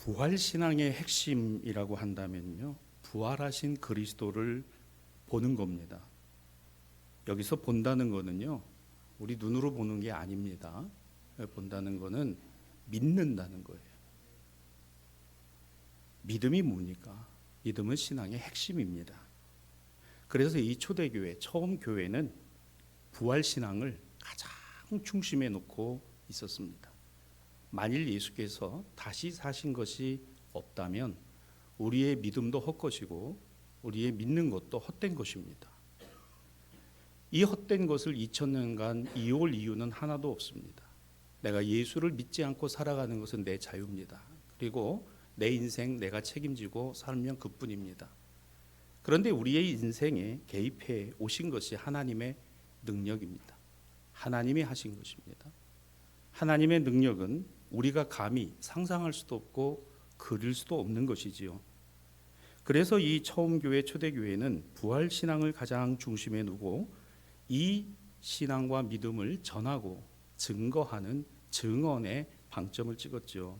부활신앙의 핵심이라고 한다면요, 부활하신 그리스도를 보는 겁니다. 여기서 본다는 거는요, 우리 눈으로 보는 게 아닙니다. 본다는 거는 믿는다는 거예요. 믿음이 뭡니까? 믿음은 신앙의 핵심입니다. 그래서 이 초대교회, 처음 교회는 부활신앙을 가장 중심에 놓고 있었습니다. 만일 예수께서 다시 사신 것이 없다면 우리의 믿음도 헛것이고 우리의 믿는 것도 헛된 것입니다. 이 헛된 것을 2000년간 이어올 이유는 하나도 없습니다. 내가 예수를 믿지 않고 살아가는 것은 내 자유입니다. 그리고 내 인생 내가 책임지고 살면 그뿐입니다. 그런데 우리의 인생에 개입해 오신 것이 하나님의 능력입니다. 하나님이 하신 것입니다. 하나님의 능력은 우리가 감히 상상할 수도 없고 그릴 수도 없는 것이지요. 그래서 이 처음 교회, 초대교회는 부활신앙을 가장 중심에 두고 이 신앙과 믿음을 전하고 증거하는 증언에 방점을 찍었죠.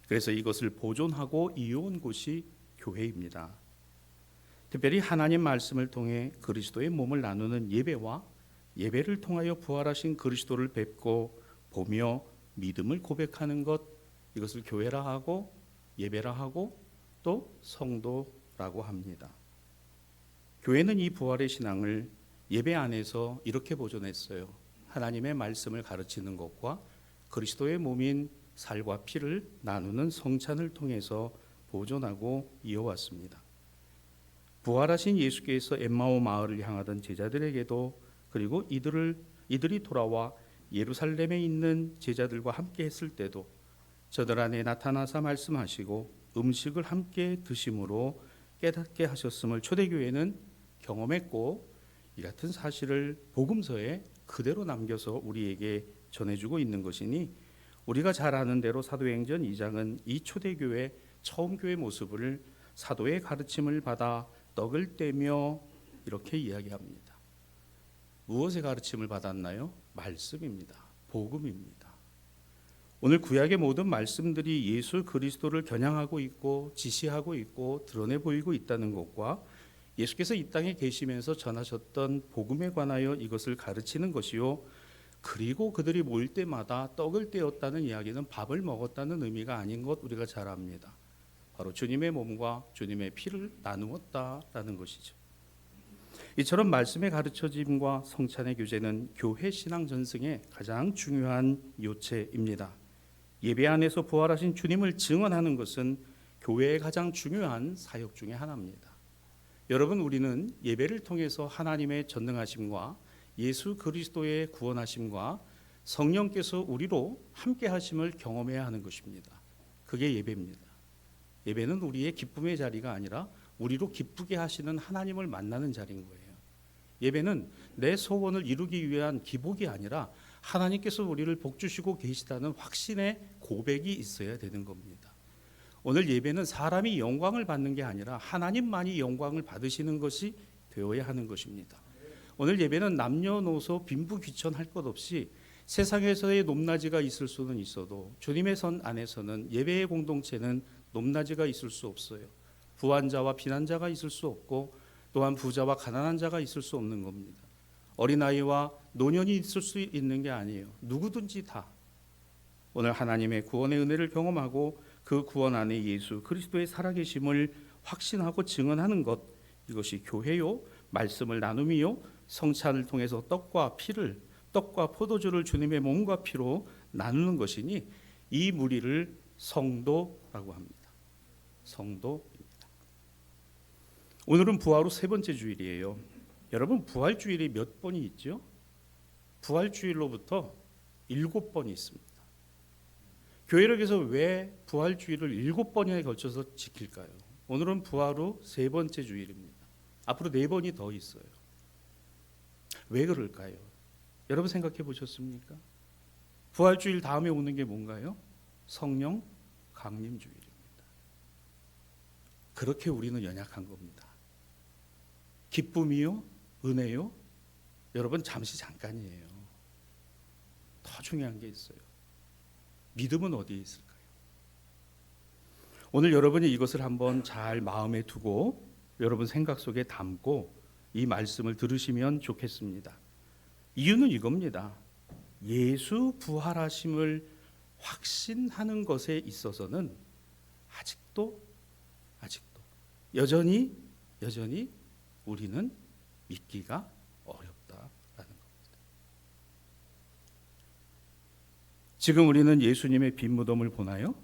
그래서 이것을 보존하고 이어온 곳이 교회입니다. 특별히 하나님 말씀을 통해 그리스도의 몸을 나누는 예배와 예배를 통하여 부활하신 그리스도를 뵙고 보며 믿음을 고백하는 것, 이것을 교회라 하고 예배라 하고 또 성도라고 합니다. 교회는 이 부활의 신앙을 예배 안에서 이렇게 보존했어요. 하나님의 말씀을 가르치는 것과 그리스도의 몸인 살과 피를 나누는 성찬을 통해서 보존하고 이어왔습니다. 부활하신 예수께서 엠마오 마을을 향하던 제자들에게도, 그리고 이들이 돌아와 예루살렘에 있는 제자들과 함께 했을 때도 저들 안에 나타나사 말씀하시고 음식을 함께 드심으로 깨닫게 하셨음을 초대교회는 경험했고, 이 같은 사실을 복음서에 그대로 남겨서 우리에게 전해주고 있는 것이니, 우리가 잘 아는 대로 사도행전 2장은 이 초대교회, 처음 교회 모습을 사도의 가르침을 받아 떡을 떼며 이렇게 이야기합니다. 무엇의 가르침을 받았나요? 말씀입니다. 복음입니다. 오늘 구약의 모든 말씀들이 예수 그리스도를 겨냥하고 있고 지시하고 있고 드러내 보이고 있다는 것과 예수께서 이 땅에 계시면서 전하셨던 복음에 관하여 이것을 가르치는 것이요, 그리고 그들이 모일 때마다 떡을 떼었다는 이야기는 밥을 먹었다는 의미가 아닌 것 우리가 잘 압니다. 바로 주님의 몸과 주님의 피를 나누었다라는 것이죠. 이처럼 말씀의 가르쳐짐과 성찬의 교제는 교회 신앙 전승의 가장 중요한 요체입니다. 예배 안에서 부활하신 주님을 증언하는 것은 교회의 가장 중요한 사역 중에 하나입니다. 여러분, 우리는 예배를 통해서 하나님의 전능하심과 예수 그리스도의 구원하심과 성령께서 우리로 함께 하심을 경험해야 하는 것입니다. 그게 예배입니다. 예배는 우리의 기쁨의 자리가 아니라 우리로 기쁘게 하시는 하나님을 만나는 자리인 거예요. 예배는 내 소원을 이루기 위한 기복이 아니라 하나님께서 우리를 복주시고 계시다는 확신의 고백이 있어야 되는 겁니다. 오늘 예배는 사람이 영광을 받는 게 아니라 하나님만이 영광을 받으시는 것이 되어야 하는 것입니다. 오늘 예배는 남녀노소 빈부귀천할 것 없이 세상에서의 높낮이가 있을 수는 있어도 주님의 선 안에서는 예배의 공동체는 높낮이가 있을 수 없어요. 부한자와 빈한자가 있을 수 없고, 또한 부자와 가난한 자가 있을 수 없는 겁니다. 어린아이와 노년이 있을 수 있는 게 아니에요. 누구든지 다 오늘 하나님의 구원의 은혜를 경험하고 그 구원 안에 예수 그리스도의 살아계심을 확신하고 증언하는 것, 이것이 교회요, 말씀을 나눔이요, 성찬을 통해서 떡과 포도주를 주님의 몸과 피로 나누는 것이니, 이 무리를 성도라고 합니다. 성도입니다. 오늘은 부활 후 세 번째 주일이에요. 여러분, 부활 주일이 몇 번이 있죠? 부활 주일로부터 7번이 있습니다. 교회력에서 왜 부활 주일을 7번에 걸쳐서 지킬까요? 오늘은 부활 후 세 번째 주일입니다. 앞으로 4번이 더 있어요. 왜 그럴까요? 여러분 생각해 보셨습니까? 부활 주일 다음에 오는 게 뭔가요? 성령 강림 주일입니다. 그렇게 우리는 연약한 겁니다. 기쁨이요, 은혜요, 여러분 잠시 잠깐이에요. 더 중요한 게 있어요. 믿음은 어디에 있을까요? 오늘 여러분이 이것을 한번 잘 마음에 두고 여러분 생각 속에 담고 이 말씀을 들으시면 좋겠습니다. 이유는 이겁니다. 예수 부활하심을 확신하는 것에 있어서는 아직도 여전히 우리는 믿기가 어렵다라는 겁니다. 지금 우리는 예수님의 빈 무덤을 보나요?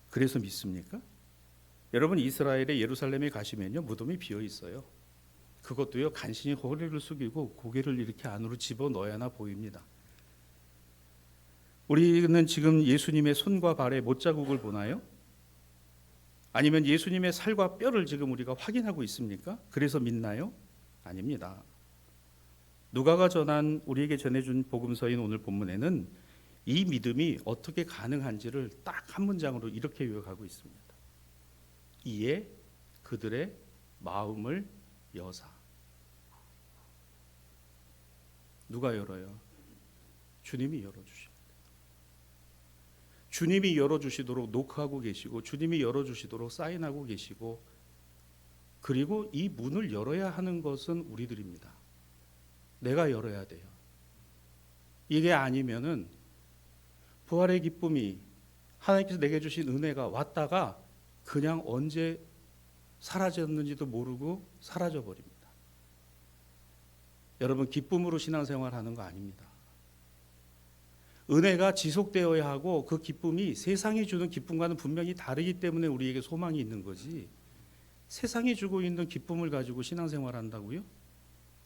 그래서 믿습니까? 여러분, 이스라엘의 예루살렘에 가시면요, 무덤이 비어 있어요. 그것도요, 간신히 허리를 숙이고 고개를 이렇게 안으로 집어 넣어야나 보입니다. 우리는 지금 예수님의 손과 발에 못자국을 보나요? 아니면 예수님의 살과 뼈를 지금 우리가 확인하고 있습니까? 그래서 믿나요? 아닙니다. 누가가 전한, 우리에게 전해준 복음서인 오늘 본문에는 이 믿음이 어떻게 가능한지를 딱 한 문장으로 이렇게 요약하고 있습니다. 이에 그들의 마음을 여사. 누가 열어요? 주님이 열어주십니다. 주님이 열어주시도록 노크하고 계시고, 주님이 열어주시도록 사인하고 계시고, 그리고 이 문을 열어야 하는 것은 우리들입니다. 내가 열어야 돼요. 이게 아니면은 부활의 기쁨이, 하나님께서 내게 주신 은혜가 왔다가 그냥 언제 사라졌는지도 모르고 사라져 버립니다. 여러분, 기쁨으로 신앙생활하는 거 아닙니다. 은혜가 지속되어야 하고 그 기쁨이 세상이 주는 기쁨과는 분명히 다르기 때문에 우리에게 소망이 있는 거지, 세상이 주고 있는 기쁨을 가지고 신앙생활한다고요?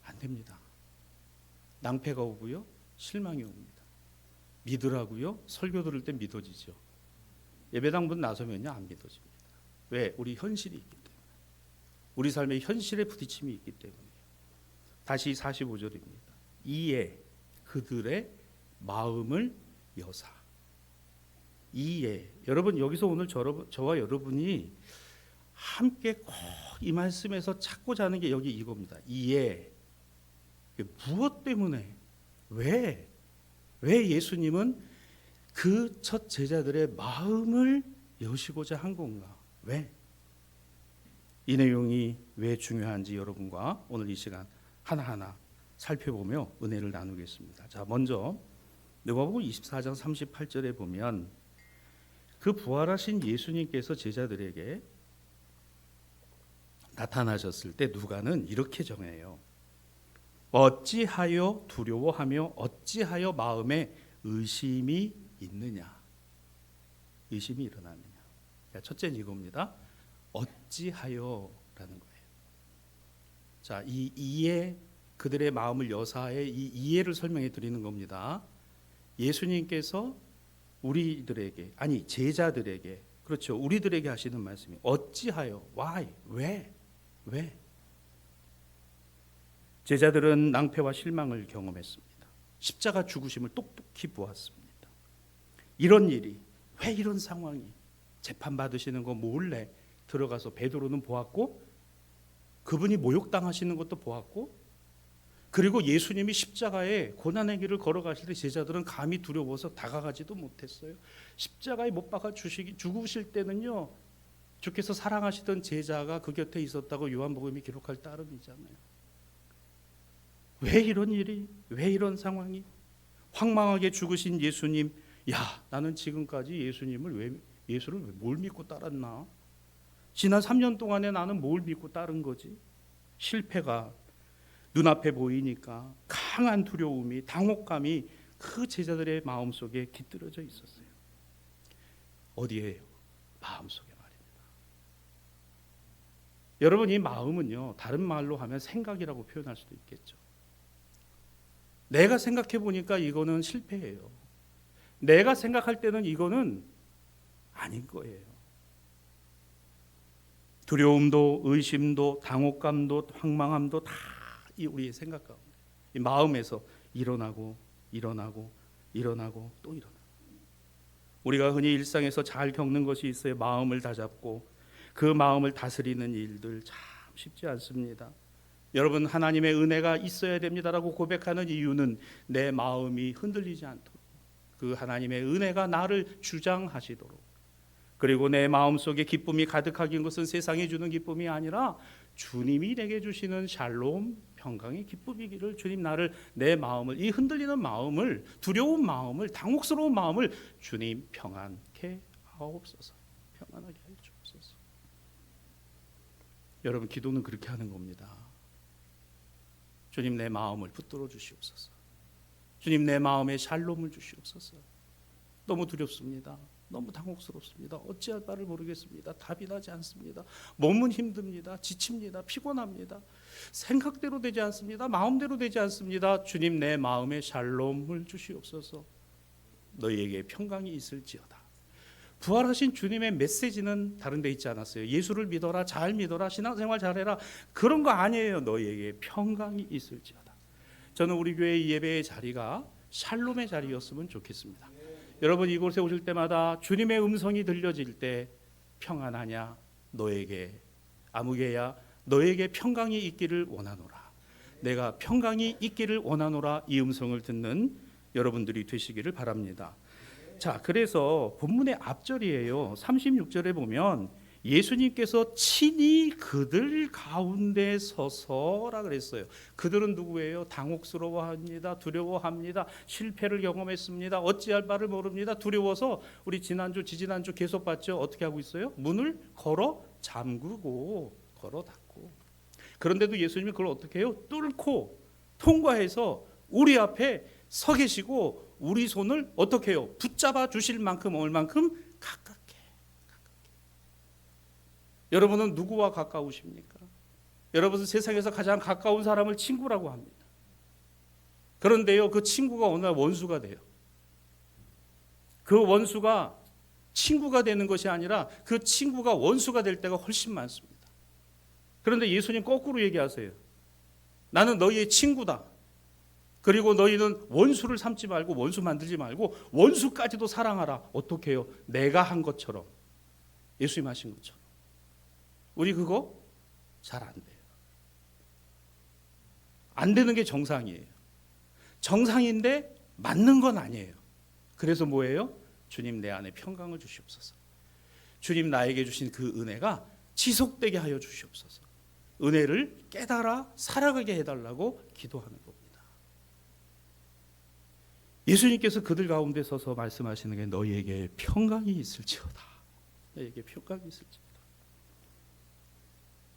안 됩니다. 낭패가 오고요, 실망이 옵니다. 믿으라고요? 설교 들을 때 믿어지죠. 예배당 문 나서면요, 안 믿어집니다. 왜? 우리 현실이 있기 때문에. 우리 삶의 현실에 부딪힘이 있기 때문이에요. 다시 45절입니다. 이에 그들의 마음을 여사. 이에, 여러분, 여기서 오늘 저와 여러분이 함께 꼭 이 말씀에서 찾고자 하는 게 여기 이겁니다. 이에, 무엇 때문에, 왜 예수님은 그 첫 제자들의 마음을 여시고자 한 건가? 왜? 이 내용이 왜 중요한지 여러분과 오늘 이 시간 하나하나 살펴보며 은혜를 나누겠습니다. 자, 먼저 누가복음 24장 38절에 보면 그 부활하신 예수님께서 제자들에게 나타나셨을 때 누가는 이렇게 정해요. 어찌하여 두려워하며 어찌하여 마음에 의심이 있느냐? 의심이 일어나느냐? 첫째는 이겁니다. 어찌하여라는 거예요. 자, 이 이해, 그들의 마음을 여사의 이 이해를 설명해 드리는 겁니다. 예수님께서 우리들에게, 아니 제자들에게, 그렇죠, 우리들에게 하시는 말씀이 어찌하여, why, 왜? 제자들은 낭패와 실망을 경험했습니다. 십자가 죽으심을 똑똑히 보았습니다. 이런 일이, 왜 이런 상황이, 재판받으시는 거 몰래 들어가서 베드로는 보았고, 그분이 모욕당하시는 것도 보았고, 그리고 예수님이 십자가에 고난의 길을 걸어가실 때 제자들은 감히 두려워서 다가가지도 못했어요. 십자가에 못 박아 죽으실 때는요, 주께서 사랑하시던 제자가 그 곁에 있었다고 요한복음이 기록할 따름이잖아요. 왜 이런 일이, 왜 이런 상황이? 황망하게 죽으신 예수님, 야, 나는 지금까지 예수를 뭘 믿고 따랐나? 지난 3년 동안에 나는 뭘 믿고 따른 거지? 실패가 눈앞에 보이니까 강한 두려움이, 당혹감이 그 제자들의 마음속에 깃들어져 있었어요. 어디에요? 마음속에 말입니다. 여러분, 이 마음은요, 다른 말로 하면 생각이라고 표현할 수도 있겠죠. 내가 생각해 보니까 이거는 실패예요. 내가 생각할 때는 이거는 아닌 거예요. 두려움도, 의심도, 당혹감도, 황망함도 다 이 우리의 생각 가운데, 이 마음에서 일어나고 또 일어나고. 우리가 흔히 일상에서 잘 겪는 것이 있어요. 마음을 다잡고 그 마음을 다스리는 일들 참 쉽지 않습니다. 여러분, 하나님의 은혜가 있어야 됩니다라고 고백하는 이유는 내 마음이 흔들리지 않도록, 그 하나님의 은혜가 나를 주장하시도록, 그리고 내 마음속에 기쁨이 가득하긴 것은 세상이 주는 기쁨이 아니라 주님이 내게 주시는 샬롬 평강의 기쁨이기를. 주님 나를, 내 마음을, 이 흔들리는 마음을, 두려운 마음을, 당혹스러운 마음을 주님 평안케 하옵소서. 평안하게 해 주옵소서. 여러분, 기도는 그렇게 하는 겁니다. 주님 내 마음을 붙들어 주시옵소서. 주님 내 마음에 샬롬을 주시옵소서. 너무 두렵습니다. 너무 당혹스럽습니다. 어찌할 바를 모르겠습니다. 답이 나지 않습니다. 몸은 힘듭니다. 지칩니다. 피곤합니다. 생각대로 되지 않습니다. 마음대로 되지 않습니다. 주님 내 마음에 샬롬을 주시옵소서. 너희에게 평강이 있을지어다. 부활하신 주님의 메시지는 다른 데 있지 않았어요. 예수를 믿어라, 잘 믿어라, 신앙생활 잘해라, 그런 거 아니에요. 너희에게 평강이 있을지어다. 저는 우리 교회 예배의 자리가 샬롬의 자리였으면 좋겠습니다. 여러분, 이곳에 오실 때마다 주님의 음성이 들려질 때 평안하냐, 너에게 아무개야, 너에게 평강이 있기를 원하노라, 내가 평강이 있기를 원하노라, 이 음성을 듣는 여러분들이 되시기를 바랍니다. 자, 그래서 본문의 앞절이에요. 36절에 보면 예수님께서 친히 그들 가운데 서서라 그랬어요. 그들은 누구예요? 당혹스러워합니다. 두려워합니다. 실패를 경험했습니다. 어찌할 바를 모릅니다. 두려워서 우리 지난주, 지지난주 계속 봤죠. 어떻게 하고 있어요? 문을 걸어 잠그고 걸어 닫고. 그런데도 예수님이 그걸 어떻게 해요? 뚫고 통과해서 우리 앞에 서 계시고 우리 손을 어떻게 해요? 붙잡아 주실 만큼 얼만큼 가깝게. 여러분은 누구와 가까우십니까? 여러분은 세상에서 가장 가까운 사람을 친구라고 합니다. 그런데요, 그 친구가 어느 날 원수가 돼요. 그 원수가 친구가 되는 것이 아니라 그 친구가 원수가 될 때가 훨씬 많습니다. 그런데 예수님 거꾸로 얘기하세요. 나는 너희의 친구다. 그리고 너희는 원수를 삼지 말고, 원수 만들지 말고 원수까지도 사랑하라. 어떻게 해요? 내가 한 것처럼, 예수님 하신 것처럼. 우리 그거 잘 안 돼요. 안 되는 게 정상이에요. 정상인데 맞는 건 아니에요. 그래서 뭐예요? 주님 내 안에 평강을 주시옵소서. 주님 나에게 주신 그 은혜가 지속되게 하여 주시옵소서. 은혜를 깨달아 살아가게 해달라고 기도하는 겁니다. 예수님께서 그들 가운데 서서 말씀하시는 게 너희에게 평강이 있을지어다. 너희에게 평강이 있을지어다.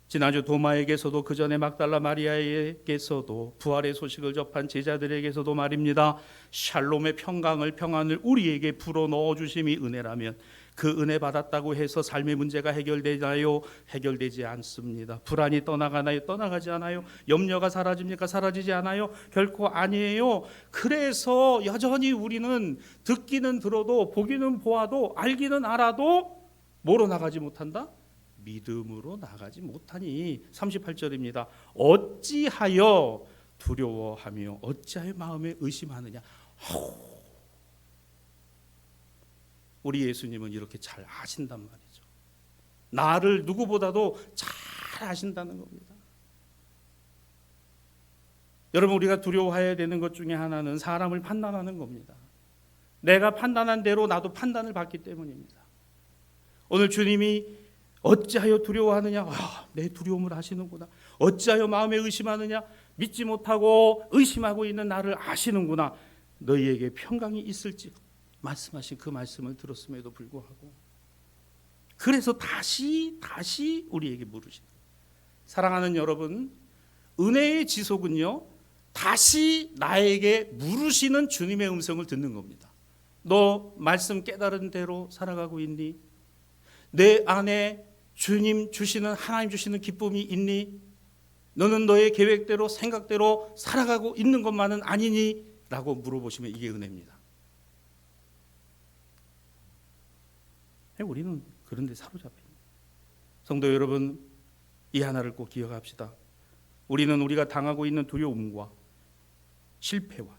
지난주 도마에게서도, 그 전에 막달라 마리아에게서도, 부활의 소식을 접한 제자들에게서도 말입니다. 샬롬의 평강을, 평안을 우리에게 불어넣어 주심이 은혜라면 그 은혜 받았다고 해서 삶의 문제가 해결되나요? 해결되지 않습니다. 불안이 떠나가나요? 떠나가지 않아요. 염려가 사라집니까? 사라지지 않아요. 결코 아니에요. 그래서 여전히 우리는 듣기는 들어도, 보기는 보아도, 알기는 알아도 뭐로 나가지 못한다? 믿음으로 나가지 못하니. 38절입니다. 어찌하여 두려워하며 어찌하여 마음에 의심하느냐. 우리 예수님은 이렇게 잘 아신단 말이죠. 나를 누구보다도 잘 아신다는 겁니다. 여러분, 우리가 두려워해야 되는 것 중에 하나는 사람을 판단하는 겁니다. 내가 판단한 대로 나도 판단을 받기 때문입니다. 오늘 주님이 어찌하여 두려워하느냐? 내 두려움을 아시는구나. 어찌하여 마음에 의심하느냐? 믿지 못하고 의심하고 있는 나를 아시는구나. 너희에게 평강이 있을지 말씀하신 그 말씀을 들었음에도 불구하고, 그래서 다시 우리에게 물으시는, 사랑하는 여러분, 은혜의 지속은요, 다시 나에게 물으시는 주님의 음성을 듣는 겁니다. 너 말씀 깨달은 대로 살아가고 있니? 내 안에 주님 주시는, 하나님 주시는 기쁨이 있니? 너는 너의 계획대로, 생각대로 살아가고 있는 것만은 아니니? 라고 물어보시면 이게 은혜입니다. 우리는 그런 데 사로잡힙니다. 성도 여러분, 이 하나를 꼭 기억합시다. 우리는 우리가 당하고 있는 두려움과 실패와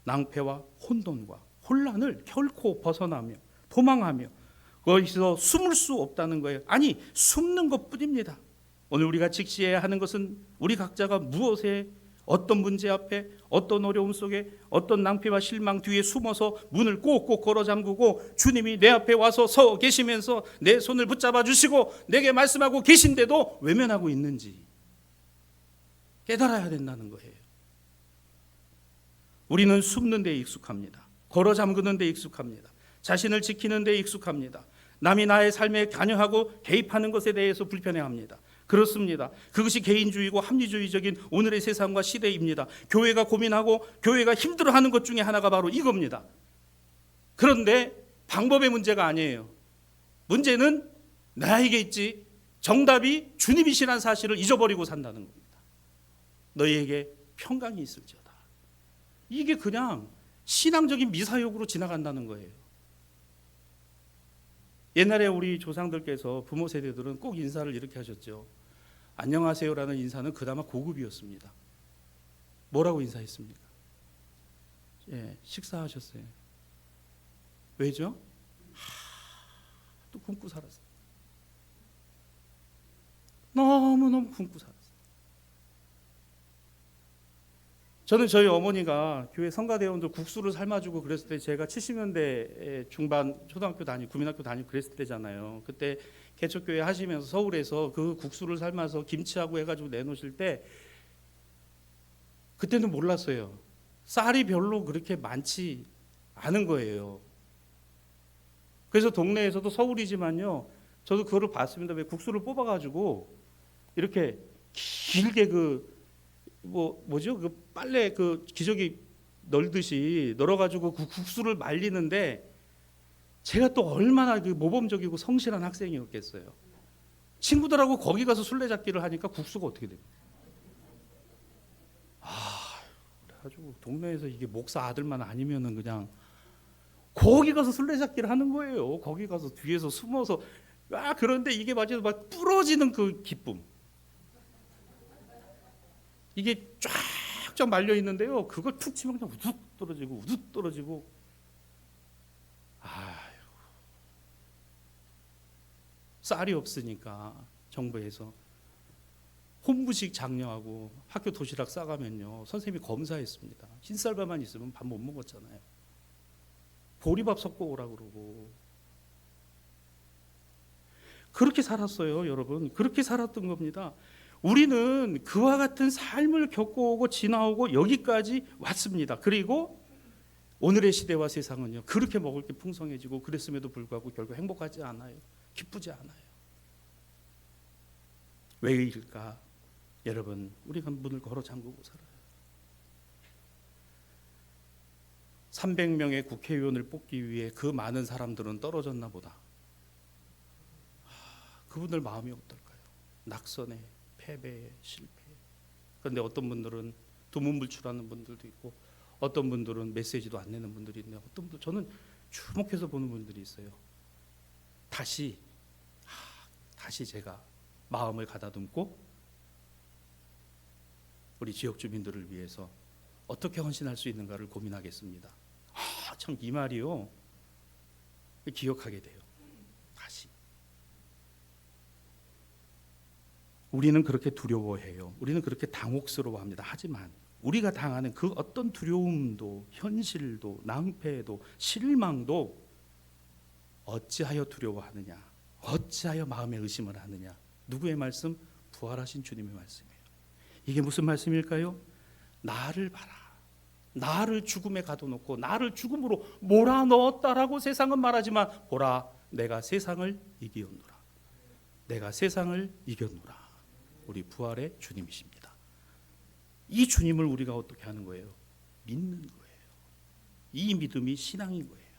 낭패와 혼돈과 혼란을 결코 벗어나며 도망하며 거기서 숨을 수 없다는 거예요. 아니, 숨는 것뿐입니다. 오늘 우리가 직시해야 하는 것은 우리 각자가 무엇에 어떤 문제 앞에, 어떤 어려움 속에, 어떤 낭패와 실망 뒤에 숨어서 문을 꼭꼭 걸어 잠그고 주님이 내 앞에 와서 서 계시면서 내 손을 붙잡아 주시고 내게 말씀하고 계신데도 외면하고 있는지 깨달아야 된다는 거예요. 우리는 숨는 데 익숙합니다. 걸어 잠그는 데 익숙합니다. 자신을 지키는 데 익숙합니다. 남이 나의 삶에 관여하고 개입하는 것에 대해서 불편해합니다. 그렇습니다. 그것이 개인주의고 합리주의적인 오늘의 세상과 시대입니다. 교회가 고민하고 교회가 힘들어하는 것 중에 하나가 바로 이겁니다. 그런데 방법의 문제가 아니에요. 문제는 나에게 있지, 정답이 주님이시라는 사실을 잊어버리고 산다는 겁니다. 너희에게 평강이 있을지어다. 이게 그냥 신앙적인 미사역으로 지나간다는 거예요. 옛날에 우리 조상들께서 부모 세대들은 꼭 인사를 이렇게 하셨죠. 안녕하세요라는 인사는 그나마 고급이었습니다. 뭐라고 인사했습니까? 예, 식사하셨어요. 왜죠? 또 굶고 살았어요. 너무너무 굶고 살았어요. 저는 저희 어머니가 교회 성가대원들 국수를 삶아주고 그랬을 때 제가 70년대 중반 초등학교 다니고 국민학교 다니고 그랬을 때잖아요. 그때 개척교회 하시면서 서울에서 그 국수를 삶아서 김치하고 해가지고 내놓으실 때 그때는 몰랐어요. 쌀이 별로 그렇게 많지 않은 거예요. 그래서 동네에서도 서울이지만요. 저도 그거를 봤습니다. 왜 국수를 뽑아가지고 이렇게 길게 뭐죠? 그 빨래 그 기저귀 널듯이 널어가지고 그 국수를 말리는데 제가 또 얼마나 그 모범적이고 성실한 학생이었겠어요. 친구들하고 거기 가서 술래잡기를 하니까 국수가 어떻게 됩니까? 그래가지고 동네에서 이게 목사 아들만 아니면은 그냥 거기 가서 술래잡기를 하는 거예요. 거기 가서 뒤에서 숨어서 그런데 이게 맞아도 막 부러지는 그 기쁨. 이게 쫙쫙 말려 있는데요. 그걸 툭 치면 그냥 우둑 떨어지고 우둑 떨어지고. 쌀이 없으니까 정부에서 혼부식 장려하고 학교 도시락 싸가면요. 선생님이 검사했습니다. 흰쌀밥만 있으면 밥 못 먹었잖아요. 보리밥 섞어 오라고 그러고. 그렇게 살았어요, 여러분. 그렇게 살았던 겁니다. 우리는 그와 같은 삶을 겪어오고 지나오고 여기까지 왔습니다. 그리고 오늘의 시대와 세상은요, 그렇게 먹을 게 풍성해지고 그랬음에도 불구하고 결국 행복하지 않아요. 기쁘지 않아요. 왜일까? 여러분, 우리가 문을 걸어 잠그고 살아요. 300명의 국회의원을 뽑기 위해 그 많은 사람들은 떨어졌나 보다. 그분들 마음이 어떨까요? 낙선에, 패배에, 실패에. 그런데 어떤 분들은 두문불출하는 분들도 있고 어떤 분들은 메시지도 안 내는 분들이 있네요. 어떤 분들 저는 주목해서 보는 분들이 있어요. 다시 제가 마음을 가다듬고 우리 지역 주민들을 위해서 어떻게 헌신할 수 있는가를 고민하겠습니다. 참 이 말이요. 기억하게 돼요. 다시. 우리는 그렇게 두려워해요. 우리는 그렇게 당혹스러워합니다. 하지만 우리가 당하는 그 어떤 두려움도 현실도 낭패도 실망도 어찌하여 두려워하느냐? 어찌하여 마음에 의심을 하느냐? 누구의 말씀? 부활하신 주님의 말씀이에요. 이게 무슨 말씀일까요? 나를 봐라. 나를 죽음에 가둬놓고 나를 죽음으로 몰아넣었다라고 세상은 말하지만 보라, 내가 세상을 이기었노라. 내가 세상을 이겼노라. 우리 부활의 주님이십니다. 이 주님을 우리가 어떻게 하는 거예요? 믿는 거예요. 이 믿음이 신앙인 거예요.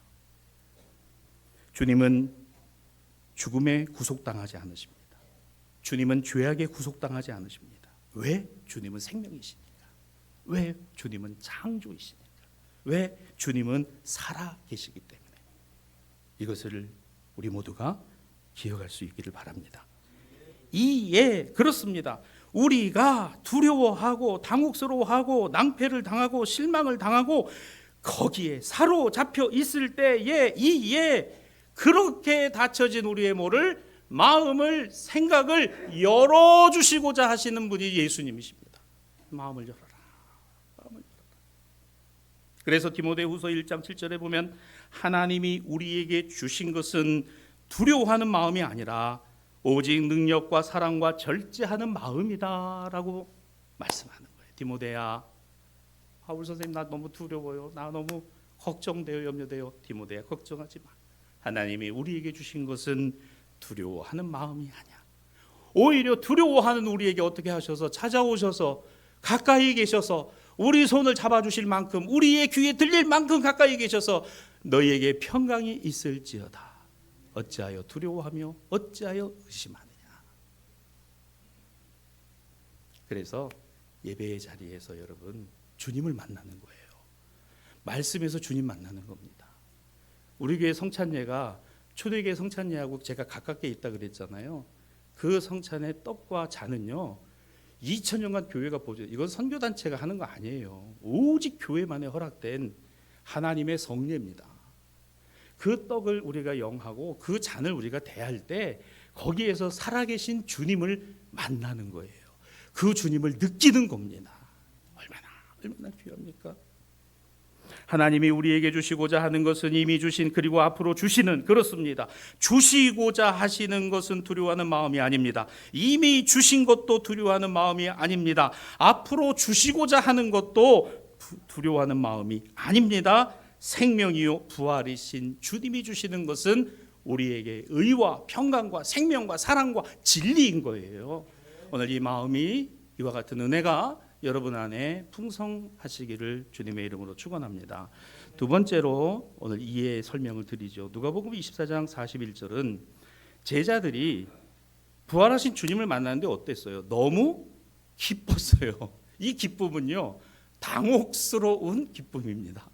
주님은 죽음에 구속당하지 않으십니다. 주님은 죄악에 구속당하지 않으십니다. 왜? 주님은 생명이시니까. 왜? 주님은 창조이시니까. 왜? 주님은 살아 계시기 때문에. 이것을 우리 모두가 기억할 수 있기를 바랍니다. 그렇습니다. 우리가 두려워하고 당혹스러워하고 낭패를 당하고 실망을 당하고 거기에 사로잡혀 있을 때에 그렇게 닫혀진 우리의 마음을 생각을 열어주시고자 하시는 분이 예수님이십니다. 마음을 열어라. 그래서 디모데후서 1장 7절에 보면 하나님이 우리에게 주신 것은 두려워하는 마음이 아니라 오직 능력과 사랑과 절제하는 마음이다라고 말씀하는 거예요. 디모데야, 바울 선생님 나 너무 두려워요. 나 너무 걱정돼요. 염려돼요. 디모데야, 걱정하지 마. 하나님이 우리에게 주신 것은 두려워하는 마음이 아니야. 오히려 두려워하는 우리에게 어떻게 하셔서 찾아오셔서 가까이 계셔서 우리 손을 잡아주실 만큼 우리의 귀에 들릴 만큼 가까이 계셔서 너희에게 평강이 있을지어다. 어찌하여 두려워하며 어찌하여 의심하느냐. 그래서 예배의 자리에서 여러분 주님을 만나는 거예요. 말씀에서 주님 만나는 겁니다. 우리 교회 성찬예가 초대교회 성찬예하고 제가 가깝게 있다 그랬잖아요. 그 성찬의 떡과 잔은요 2000년간 교회가 보죠. 이건 선교단체가 하는 거 아니에요. 오직 교회만에 허락된 하나님의 성례입니다. 그 떡을 우리가 영하고 그 잔을 우리가 대할 때 거기에서 살아계신 주님을 만나는 거예요. 그 주님을 느끼는 겁니다. 얼마나 귀합니까? 하나님이 우리에게 주시고자 하는 것은 이미 주신 그리고 앞으로 주시는, 그렇습니다. 주시고자 하시는 것은 두려워하는 마음이 아닙니다. 이미 주신 것도 두려워하는 마음이 아닙니다. 앞으로 주시고자 하는 것도 두려워하는 마음이 아닙니다. 생명이요 부활이신 주님이 주시는 것은 우리에게 의와 평강과 생명과 사랑과 진리인 거예요. 오늘 이 마음이 이와 같은 은혜가 여러분 안에 풍성하시기를 주님의 이름으로 축원합니다. 두 번째로 오늘 이해 설명을 드리죠. 누가복음 24장 41절은 제자들이 부활하신 주님을 만났는데 어땠어요? 너무 기뻤어요. 이 기쁨은요 당혹스러운 기쁨입니다.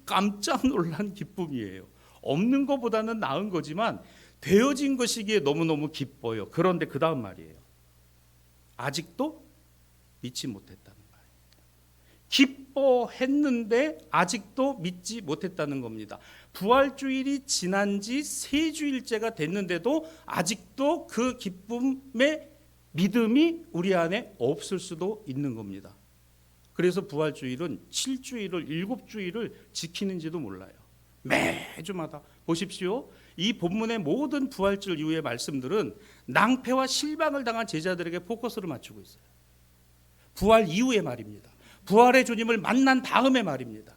깜짝 놀란 기쁨이에요. 없는 것보다는 나은 거지만 되어진 것이기에 너무너무 기뻐요. 그런데 그 다음 말이에요. 아직도 믿지 못했다는 말입니다. 기뻐했는데 아직도 믿지 못했다는 겁니다. 부활주일이 지난 지 3주일째가 됐는데도 아직도 그 기쁨의 믿음이 우리 안에 없을 수도 있는 겁니다. 그래서 부활주일은 7주일을 7주일을 지키는지도 몰라요. 매주마다 보십시오. 이 본문의 모든 부활절 이후의 말씀들은 낭패와 실망을 당한 제자들에게 포커스를 맞추고 있어요. 부활 이후의 말입니다. 부활의 주님을 만난 다음의 말입니다.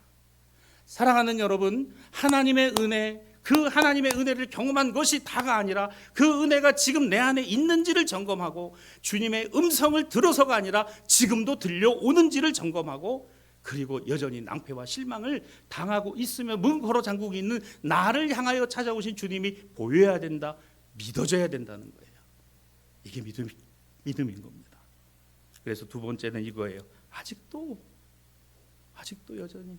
사랑하는 여러분, 하나님의 은혜, 그 하나님의 은혜를 경험한 것이 다가 아니라 그 은혜가 지금 내 안에 있는지를 점검하고 주님의 음성을 들어서가 아니라 지금도 들려오는지를 점검하고 그리고 여전히 낭패와 실망을 당하고 있으며 문 걸어 잠그고 있는 나를 향하여 찾아오신 주님이 보여야 된다, 믿어져야 된다는 거예요. 이게 믿음인 겁니다. 그래서 두 번째는 이거예요. 아직도 여전히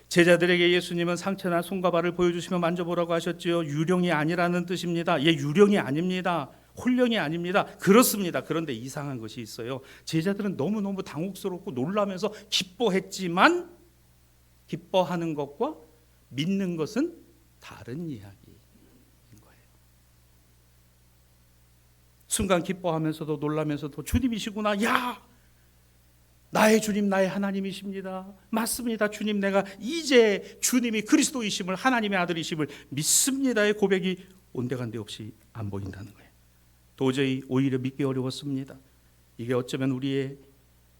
제자들에게 예수님은 상처나 손과 발을 보여주시며 만져보라고 하셨지요. 유령이 아니라는 뜻입니다. 유령이 아닙니다. 혼령이 아닙니다. 그렇습니다. 그런데 이상한 것이 있어요. 제자들은 너무너무 당혹스럽고 놀라면서 기뻐했지만 기뻐하는 것과 믿는 것은 다른 이야기인 거예요. 순간 기뻐하면서도 놀라면서도 주님이시구나. 야! 나의 주님, 나의 하나님이십니다. 맞습니다. 주님, 내가 이제 주님이 그리스도이심을, 하나님의 아들이심을 믿습니다의 고백이 온데간데 없이 안 보인다는 거예요. 도저히 오히려 믿기 어려웠습니다. 이게 어쩌면 우리의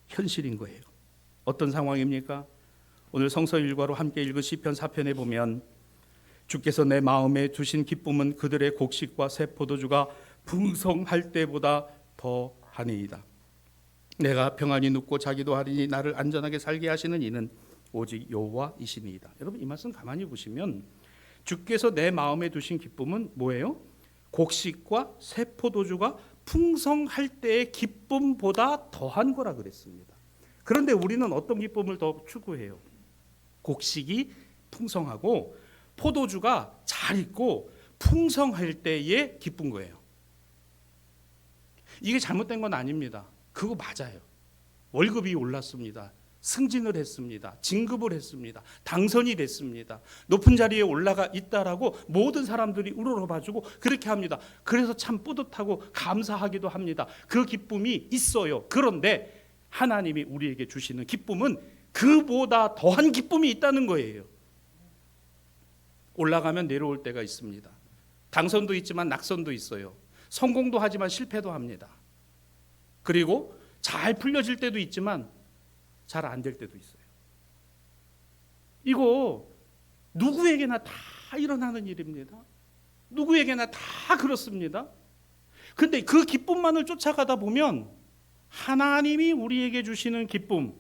현실인 거예요. 어떤 상황입니까? 오늘 성서 일과로 함께 읽은 시편 4편에 보면 주께서 내 마음에 두신 기쁨은 그들의 곡식과 새 포도주가 풍성할 때보다 더하니이다. 내가 평안히 눕고 자기도 하리니 나를 안전하게 살게 하시는 이는 오직 여호와이시니이다. 여러분 이 말씀 가만히 보시면 주께서 내 마음에 두신 기쁨은 뭐예요? 곡식과 새 포도주가 풍성할 때의 기쁨보다 더한 거라 그랬습니다. 그런데 우리는 어떤 기쁨을 더 추구해요? 곡식이 풍성하고 포도주가 잘 익고 풍성할 때의 기쁜 거예요. 이게 잘못된 건 아닙니다. 그거 맞아요. 월급이 올랐습니다. 승진을 했습니다. 진급을 했습니다. 당선이 됐습니다. 높은 자리에 올라가 있다라고 모든 사람들이 우러러봐주고 그렇게 합니다. 그래서 참 뿌듯하고 감사하기도 합니다. 그 기쁨이 있어요. 그런데 하나님이 우리에게 주시는 기쁨은 그보다 더한 기쁨이 있다는 거예요. 올라가면 내려올 때가 있습니다. 당선도 있지만 낙선도 있어요. 성공도 하지만 실패도 합니다. 그리고 잘 풀려질 때도 있지만 잘 안 될 때도 있어요. 이거 누구에게나 다 일어나는 일입니다. 누구에게나 다 그렇습니다. 근데 그 기쁨만을 쫓아가다 보면 하나님이 우리에게 주시는 기쁨,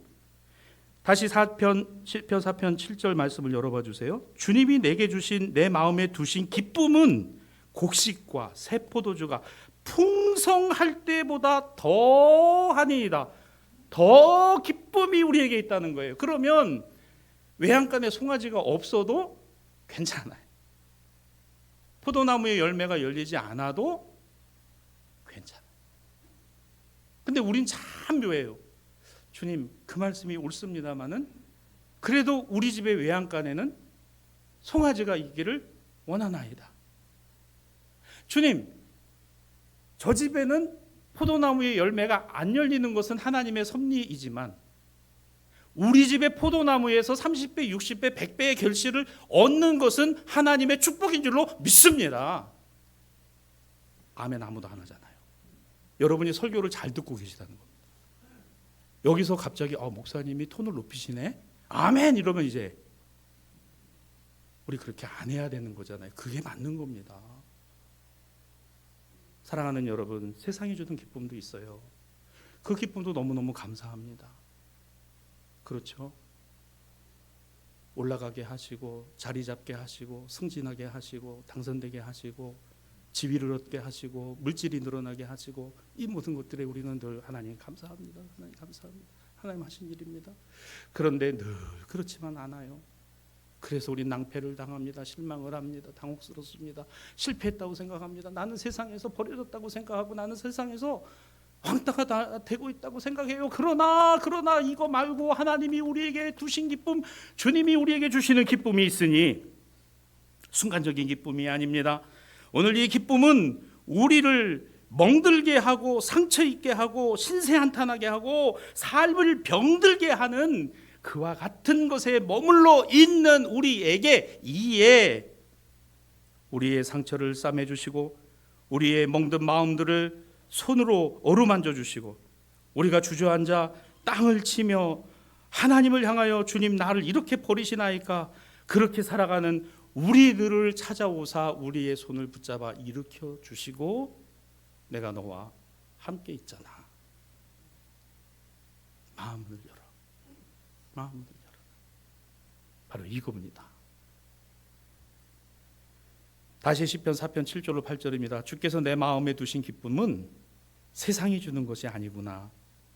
다시 시편 4편 7절 말씀을 열어봐 주세요. 주님이 내게 주신, 내 마음에 두신 기쁨은 곡식과 새 포도주가 풍성할 때보다 더하니이다. 더 기쁨이 우리에게 있다는 거예요. 그러면 외양간에 송아지가 없어도 괜찮아요. 포도나무의 열매가 열리지 않아도 괜찮아요. 근데 우린 참 묘해요. 주님, 그 말씀이 옳습니다마는 그래도 우리 집의 외양간에는 송아지가 있기를 원하나이다. 주님, 저 집에는 포도나무의 열매가 안 열리는 것은 하나님의 섭리이지만 우리 집의 포도나무에서 30배, 60배, 100배의 결실을 얻는 것은 하나님의 축복인 줄로 믿습니다. 아멘 아무도 안 하잖아요. 여러분이 설교를 잘 듣고 계시다는 겁니다. 여기서 갑자기 목사님이 톤을 높이시네. 아멘 이러면 이제 우리 그렇게 안 해야 되는 거잖아요. 그게 맞는 겁니다. 사랑하는 여러분, 세상이 주는 기쁨도 있어요. 그 기쁨도 너무너무 감사합니다. 그렇죠? 올라가게 하시고 자리 잡게 하시고 승진하게 하시고 당선되게 하시고 지위를 얻게 하시고 물질이 늘어나게 하시고 이 모든 것들에 우리는 늘 하나님 감사합니다. 하나님 감사합니다. 하나님 하신 일입니다. 그런데 늘 그렇지만 않아요. 그래서 우리 낭패를 당합니다. 실망을 합니다. 당혹스럽습니다. 실패했다고 생각합니다. 나는 세상에서 버려졌다고 생각하고 나는 세상에서 왕따가 되고 있다고 생각해요. 그러나 이거 말고 하나님이 우리에게 두신 기쁨, 주님이 우리에게 주시는 기쁨이 있으니 순간적인 기쁨이 아닙니다. 오늘 이 기쁨은 우리를 멍들게 하고 상처 입게 하고 신세한탄하게 하고 삶을 병들게 하는 그와 같은 것에 머물러 있는 우리에게 이에 우리의 상처를 싸매주시고 우리의 멍든 마음들을 손으로 어루만져 주시고 우리가 주저앉아 땅을 치며 하나님을 향하여 주님 나를 이렇게 버리시나이까 그렇게 살아가는 우리들을 찾아오사 우리의 손을 붙잡아 일으켜 주시고 내가 너와 함께 있잖아. 마음을 열어. 마음을 열어. 바로 이겁니다. 다시 시편 4편 7절로 8절입니다. 주께서 내 마음에 두신 기쁨은 세상이 주는 것이 아니구나.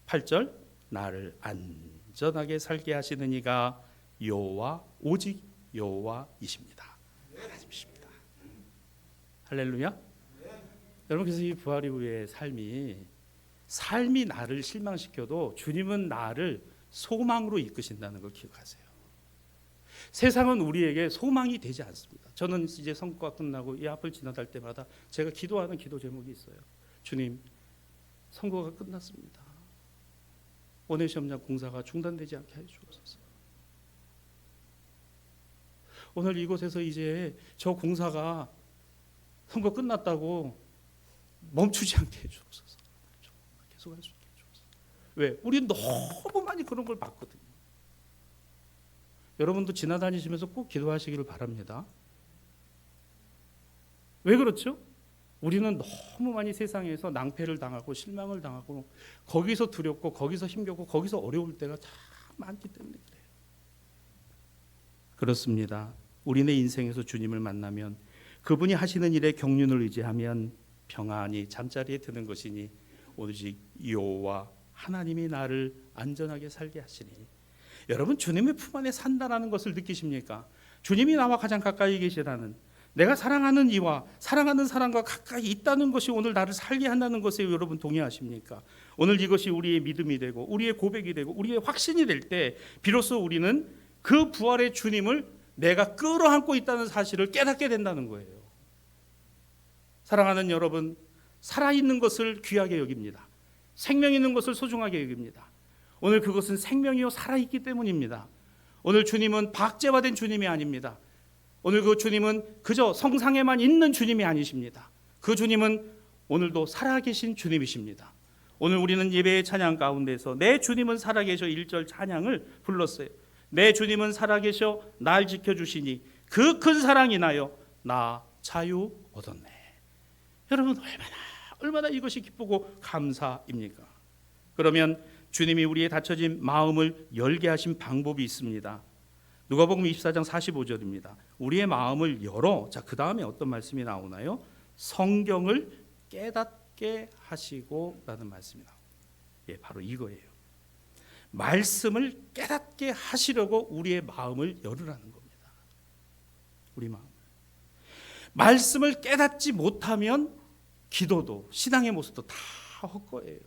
8절 나를 안전하게 살게 하시는 이가 여호와 오직 여호와이십니다. 하나님이십니다. 할렐루야. 여러분 그래서 이 부활 이후의 삶이 나를 실망시켜도 주님은 나를 소망으로 이끄신다는 걸 기억하세요. 세상은 우리에게 소망이 되지 않습니다. 저는 이제 선거가 끝나고 이 앞을 지나갈 때마다 제가 기도하는 기도 제목이 있어요. 주님, 선거가 끝났습니다. 원외시험장 공사가 중단되지 않게 해주옵소서. 오늘 이곳에서 이제 저 공사가 선거 끝났다고 멈추지 않게 해주옵소서. 계속 할 수 있게 해주옵소서. 왜? 우리는 너무 많이 그런 걸 봤거든요. 여러분도 지나다니시면서 꼭 기도하시기를 바랍니다. 왜 그렇죠? 우리는 너무 많이 세상에서 낭패를 당하고 실망을 당하고 거기서 두렵고 거기서 힘겹고 거기서 어려울 때가 참 많기 때문에 그래요. 그렇습니다. 우리네 인생에서 주님을 만나면 그분이 하시는 일에 경륜을 의지하면 평안히 잠자리에 드는 것이니 오직 여호와 하나님이 나를 안전하게 살게 하시니. 여러분 주님의 품 안에 산다라는 것을 느끼십니까? 주님이 나와 가장 가까이 계시다는, 내가 사랑하는 이와 사랑하는 사람과 가까이 있다는 것이 오늘 나를 살게 한다는 것에 여러분 동의하십니까? 오늘 이것이 우리의 믿음이 되고 우리의 고백이 되고 우리의 확신이 될 때 비로소 우리는 그 부활의 주님을 내가 끌어안고 있다는 사실을 깨닫게 된다는 거예요. 사랑하는 여러분, 살아있는 것을 귀하게 여깁니다. 생명 있는 것을 소중하게 여깁니다. 오늘 그것은 생명이요 살아있기 때문입니다. 오늘 주님은 박제화된 주님이 아닙니다. 오늘 그 주님은 그저 성상에만 있는 주님이 아니십니다. 그 주님은 오늘도 살아계신 주님이십니다. 오늘 우리는 예배의 찬양 가운데서 내 주님은 살아계셔 1절 찬양을 불렀어요. 내 주님은 살아계셔 날 지켜주시니 그 큰 사랑 인하여 나 자유 얻었네. 여러분 얼마나 이것이 기쁘고 감사입니까? 그러면 주님이 우리의 닫혀진 마음을 열게 하신 방법이 있습니다. 누가복음 24장 45절입니다. 우리의 마음을 열어. 자, 그 다음에 어떤 말씀이 나오나요? 성경을 깨닫게 하시고 라는 말씀이 나옵니다. 예, 바로 이거예요. 말씀을 깨닫게 하시려고 우리의 마음을 열으라는 겁니다. 우리 마음. 말씀을 깨닫지 못하면 기도도 신앙의 모습도 다 헛거예요.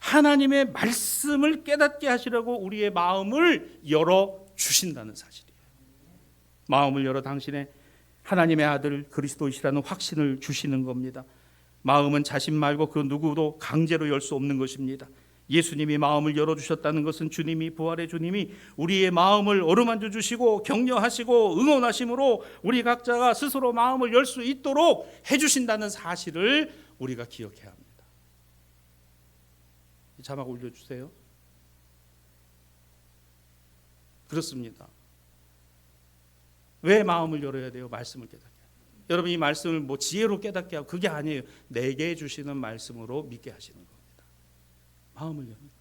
하나님의 말씀을 깨닫게 하시려고 우리의 마음을 열어 주신다는 사실이에요. 마음을 열어 당신의 하나님의 아들 그리스도이시라는 확신을 주시는 겁니다. 마음은 자신 말고 그 누구도 강제로 열 수 없는 것입니다. 예수님이 마음을 열어주셨다는 것은 주님이 부활의 주님이 우리의 마음을 어루만져 주시고 격려하시고 응원하심으로 우리 각자가 스스로 마음을 열 수 있도록 해주신다는 사실을 우리가 기억해야 합니다. 자막 올려주세요. 그렇습니다. 왜 마음을 열어야 돼요? 말씀을 깨닫게. 여러분 이 말씀을 뭐 지혜로 깨닫게 하고 그게 아니에요. 내게 주시는 말씀으로 믿게 하시는 겁니다. 마음을 여는.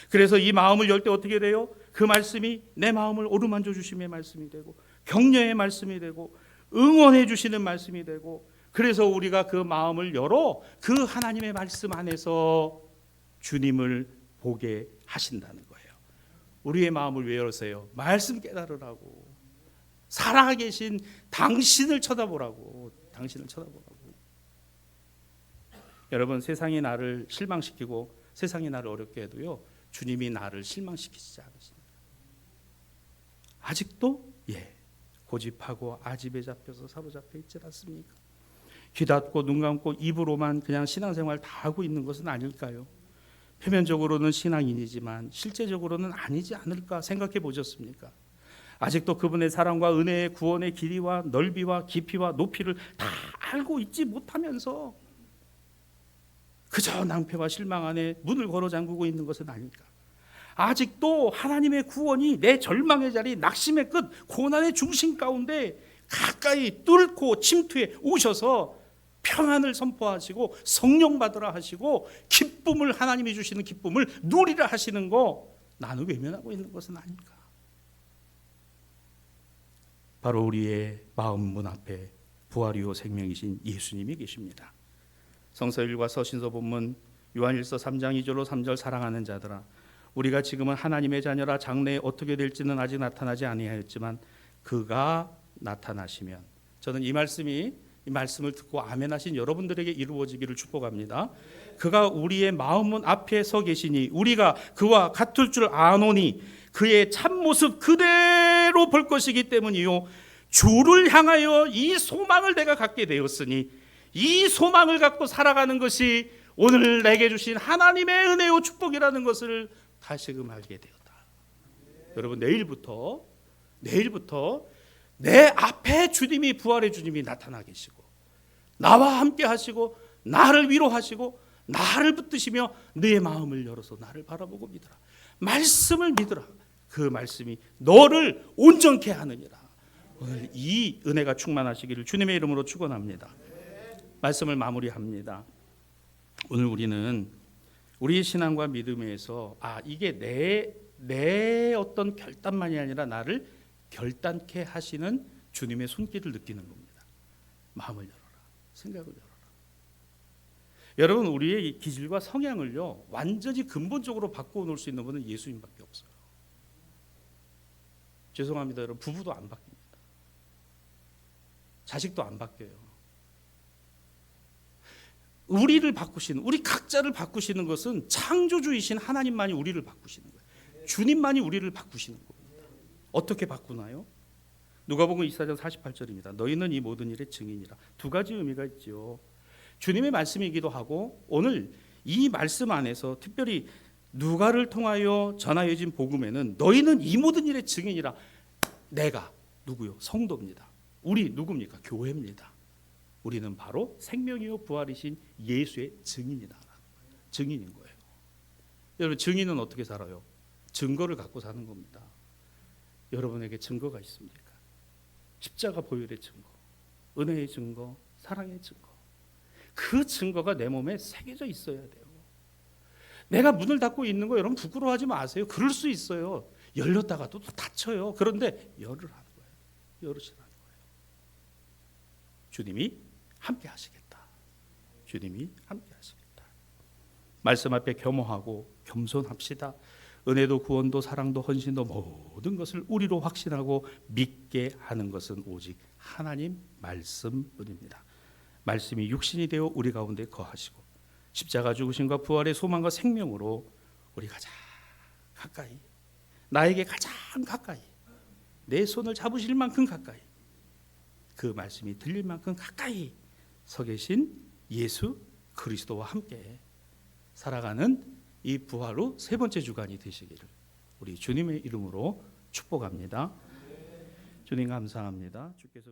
그래서 이 마음을 열 때 어떻게 돼요? 그 말씀이 내 마음을 어루만져 주심의 말씀이 되고 격려의 말씀이 되고 응원해 주시는 말씀이 되고 그래서 우리가 그 마음을 열어 그 하나님의 말씀 안에서 주님을 보게 하신다는 거예요. 우리의 마음을 왜 열으세요? 말씀 깨달으라고. 살아계신 당신을 쳐다보라고. 당신을 쳐다보라고. 여러분 세상이 나를 실망시키고 세상이 나를 어렵게 해도요 주님이 나를 실망시키지 않으십니다. 아직도 고집하고 아집에 잡혀서 사로잡혀 있지 않습니까? 귀 닫고 눈 감고 입으로만 그냥 신앙생활 다 하고 있는 것은 아닐까요? 표면적으로는 신앙인이지만 실제적으로는 아니지 않을까 생각해 보셨습니까? 아직도 그분의 사랑과 은혜의 구원의 길이와 넓이와 깊이와 높이를 다 알고 있지 못하면서 그저 낭패와 실망 안에 문을 걸어 잠그고 있는 것은 아닐까? 아직도 하나님의 구원이 내 절망의 자리, 낙심의 끝, 고난의 중심 가운데 가까이 뚫고 침투해 오셔서 평안을 선포하시고 성령 받으라 하시고 기쁨을 하나님이 주시는 기쁨을 누리라 하시는 거 나는 외면하고 있는 것은 아닐까? 바로 우리의 마음 문 앞에 부활이요 생명이신 예수님이 계십니다. 성서일과 서신서 본문 요한일서 3장 2절로 3절 사랑하는 자들아 우리가 지금은 하나님의 자녀라 장래에 어떻게 될지는 아직 나타나지 아니하였지만 그가 나타나시면 저는 이 말씀을 듣고 아멘 하신 여러분들에게 이루어지기를 축복합니다. 그가 우리의 마음문 앞에 서 계시니 우리가 그와 같을 줄 아노니 그의 참모습 그대로 볼 것이기 때문이요 주를 향하여 이 소망을 내가 갖게 되었으니 이 소망을 갖고 살아가는 것이 오늘 내게 주신 하나님의 은혜요 축복이라는 것을 다시금 알게 되었다. 여러분 내일부터 내 앞에 주님이 부활의 주님이 나타나 계시고 나와 함께 하시고 나를 위로하시고 나를 붙드시며 네 마음을 열어서 나를 바라보고 믿으라. 말씀을 믿으라. 그 말씀이 너를 온전케 하느니라. 오늘 이 은혜가 충만하시기를 주님의 이름으로 축원합니다. 말씀을 마무리합니다. 오늘 우리는 우리의 신앙과 믿음에서 이게 내 어떤 결단만이 아니라 나를 결단케 하시는 주님의 손길을 느끼는 겁니다. 마음을 열어라. 생각을 열어라. 여러분 우리의 기질과 성향을요 완전히 근본적으로 바꾸어 놓을 수 있는 분은 예수님밖에 없어요. 죄송합니다 여러분 부부도 안 바뀝니다. 자식도 안 바뀌어요. 우리를 바꾸시는 우리 각자를 바꾸시는 것은 창조주이신 하나님만이 우리를 바꾸시는 거예요. 주님만이 우리를 바꾸시는 겁니다. 어떻게 바꾸나요? 누가복음 24장 48절입니다. 너희는 이 모든 일의 증인이라. 두 가지 의미가 있죠. 주님의 말씀이기도 하고 오늘 이 말씀 안에서 특별히 누가를 통하여 전하여진 복음에는 너희는 이 모든 일의 증인이라. 내가 누구요? 성도입니다. 우리 누굽니까? 교회입니다. 우리는 바로 생명이요 부활이신 예수의 증인이다. 증인인 거예요. 여러분, 증인은 어떻게 살아요? 증거를 갖고 사는 겁니다. 여러분에게 증거가 있습니까? 십자가 보혈의 증거, 은혜의 증거, 사랑의 증거. 그 증거가 내 몸에 새겨져 있어야 돼요. 내가 문을 닫고 있는 거 여러분 부끄러워하지 마세요. 그럴 수 있어요. 열렸다가도 또 닫혀요. 그런데 열을 하는 거예요. 열으시라는 거예요. 주님이 함께 하시겠다. 주님이 함께 하시겠다. 말씀 앞에 겸허하고 겸손합시다. 은혜도 구원도 사랑도 헌신도 모든 것을 우리로 확신하고 믿게 하는 것은 오직 하나님 말씀뿐입니다. 말씀이 육신이 되어 우리 가운데 거하시고 십자가 죽으심과 부활의 소망과 생명으로 우리 가장 가까이, 나에게 가장 가까이, 내 손을 잡으실 만큼 가까이, 그 말씀이 들릴 만큼 가까이 서 계신 예수 그리스도와 함께 살아가는 이 부활 후 세 번째 주간이 되시기를 우리 주님의 이름으로 축복합니다. 주님 감사합니다. 주께서